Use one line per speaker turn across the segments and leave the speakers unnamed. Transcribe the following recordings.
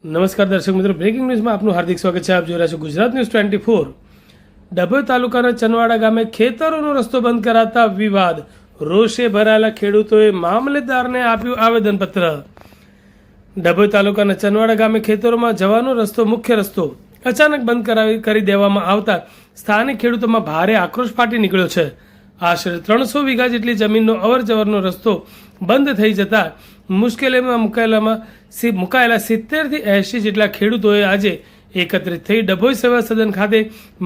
નમસ્કાર દર્શક મિત્રો, બ્રેકિંગ ન્યૂઝમાં આપનું હાર્દિક સ્વાગત છે. આપ જોઈ રહ્યા છો ગુજરાત ન્યૂઝ 24. ડભોઈ તાલુકાના ચનવાડા ગામે ખેતરોનો રસ્તો બંધ કરાતા વિવાદ. રોષે ભરાયેલા ખેડૂતોએ મામલેદારને આપ્યું આવેદનપત્ર. ડભોઈ તાલુકાના ચનવાડા ગામે ખેતરોમાં જવાનો રસ્તો મુખ્ય રસ્તો અચાનક બંધ કરી દેવામાં આવતા સ્થાનિક ખેડૂતોમાં ભારે આક્રોશ ફાટી નીકળ્યો છે. આશરે 300 વીઘા જેટલી જમીનનો અવરજવરનો રસ્તો બંધ થઈ જતા મુશ્કેલીમાં મુકાયેલા 70 થી 80 જેટલા ખેડૂતોએ આજે એકત્રિત થઈ ડભોઈ સેવા સદન ખાતે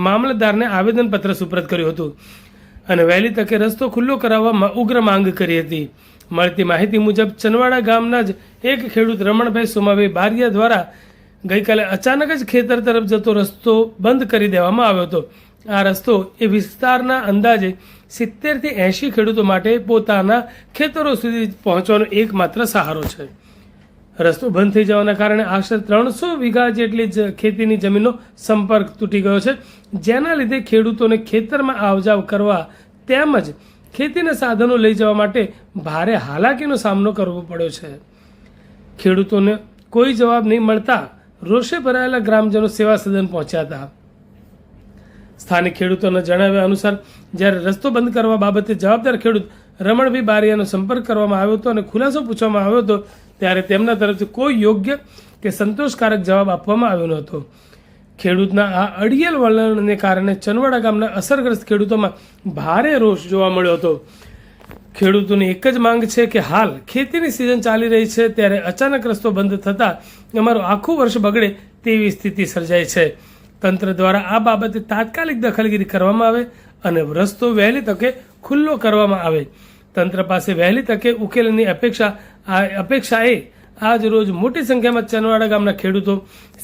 મામલતદારને આવેદનપત્ર સુપ્રત કર્યું હતું અને વહેલી તકે રસ્તો ખુલ્લો કરાવવા ઉગ્ર માંગ કરી હતી. મળતી માહિતી મુજબ ચનવાડા ગામના જ એક ખેડૂત રમણભાઈ સોમાભાઈ બારિયા દ્વારા ગઈકાલે અચાનક જ ખેતર તરફ જતો રસ્તો બંધ કરી દેવામાં આવ્યો હતો. આ રસ્તો એ વિસ્તારના અંદાજે 70 થી 80 ખેડૂતો માટે પોતાના ખેતરો સુધી પહોંચવાનો એકમાત્ર સહારો છે. રસ્તો બંધ થઈ જવાના કારણે આશરે 300 વીઘા જેટલી ખેતીની જમીનનો સંપર્ક તૂટી ગયો છે, જેના લીધે ખેડૂતોને ખેતરમાં આવજાવ કરવા તેમજ ખેતીના સાધનો લઈ જવા માટે ભારે હાલાકીનો સામનો કરવો પડ્યો છે. ખેડૂતોને કોઈ જવાબ નહીં મળતા રોષે ભરાયેલા ગ્રામજનો સેવા સદન પહોંચ્યા હતા. સ્થાનિક ખેડૂતોના જણાવ્યા અનુસાર જ્યારે રસ્તો બંધ કરવા બાબતે જવાબદાર ખેડૂત રમણભાઈ બારિયાનો સંપર્ક કરવામાં આવ્યો હતો અને ખુલાસો પૂછવામાં આવ્યો હતો, ત્યારે તેમના તરફથી કોઈ યોગ્ય કે સંતોષકારક જવાબ આપવામાં આવ્યો ન હતો. ખેડૂતના આ અડિયેલ વલણને કારણે ચનવાડા ગામના અસરગ્રસ્ત ખેડૂતોમાં ભારે રોષ જોવા મળ્યો હતો. ખેડૂતોની એક જ માંગ છે કે હાલ ખેતીની સિઝન ચાલી રહી છે, ત્યારે અચાનક રસ્તો બંધ થતાં અમારું આખું વર્ષ બગડે તેવી સ્થિતિ સર્જાય છે. તંત્ર દ્વારા આ બાબતે તાત્કાલિક દખલગીરી કરવામાં આવે અને રસ્તો વહેલી તકે ખુલ્લો કરવામાં આવે. તંત્ર પાસે વહેલી તકે ઉકેલની અપેક્ષાએ આજ રોજ મોટી સંખ્યામાં ચનવાડા ગામના ખેડૂતો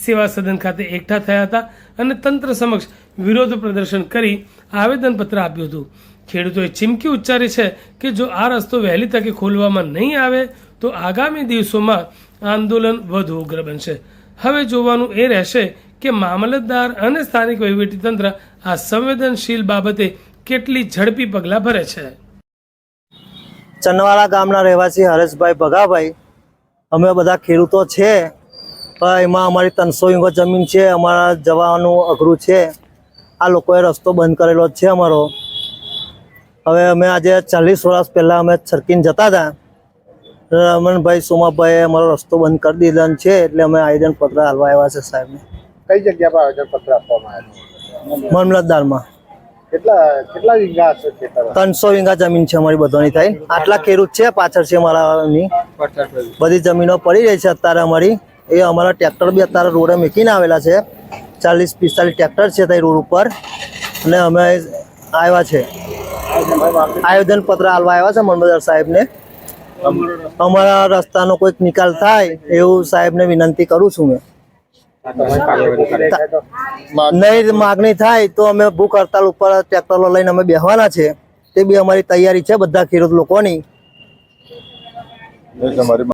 સેવા સદન ખાતે એકઠા થયા હતા અને તંત્ર સમક્ષ વિરોધ પ્રદર્શન કરી આવેદનપત્ર આપ્યું હતું. ખેડૂતોએ ચીમકી ઉચ્ચારી છે કે જો આ રસ્તો વહેલી તકે ખોલવામાં નહીં આવે તો આગામી દિવસોમાં આંદોલન વધુ ઉગ્ર બનશે. હવે જોવાનું એ રહેશે કે મામલતદાર અને સ્થાનિક વહીવટીતંત્ર આ સંવેદનશીલ બાબતે કેટલી ઝડપી પગલાં ભરે છે.
ચનવાડા ગામના રહેવાસી હરેશભાઈ ભગાભાઈ, અમે બધા ખેડૂતો છે, પણ એમાં અમારી 300 વીઘો જમીન છે. અમારા જવાનું અઘરું છે. આ લોકોએ રસ્તો બંધ કરેલો છે અમારો. હવે અમે આજે 40 વર્ષ પહેલાં અમે છરકીને જતા હતા. રમણભાઈ સોમાભાઈએ અમારો રસ્તો બંધ કરી દીધો છે, એટલે અમે આવેદનપત્ર આપવા આવ્યા છે સાહેબને.
કઈ જગ્યા પર આવેદનપત્ર આપવામાં આવ્યું?
મામલતદારમાં.
કેટલા વીઘા હશે ખેતર?
300 વીઘા જમીન છે અમારી બધાની થાય. આટલા ખેડૂત છે, પાછળ છે મારાની બધી જમીનો પડી રહી છે અત્યારે અમારી. એ અમારા ટ્રેક્ટર બી અત્યારે રોડે મૂકીને આવેલા છે. 40-45 ટ્રેક્ટર છે ત્યાં રોડ ઉપર, અને અમે આવ્યા છે આવેદનપત્ર આપવા આવ્યા છે મામલતદાર સાહેબને. અમારા રસ્તાનો કોઈક નિકાલ થાય એવું સાહેબને વિનંતી કરું છું મેં. નહીં માગણી થાય તો અમે ભૂખ હડતાલ ઉપર ટ્રેક્ટરો લઈને અમે બેસવાના છે. તે બી અમારી તૈયારી છે બધા ખેડૂત લોકોની.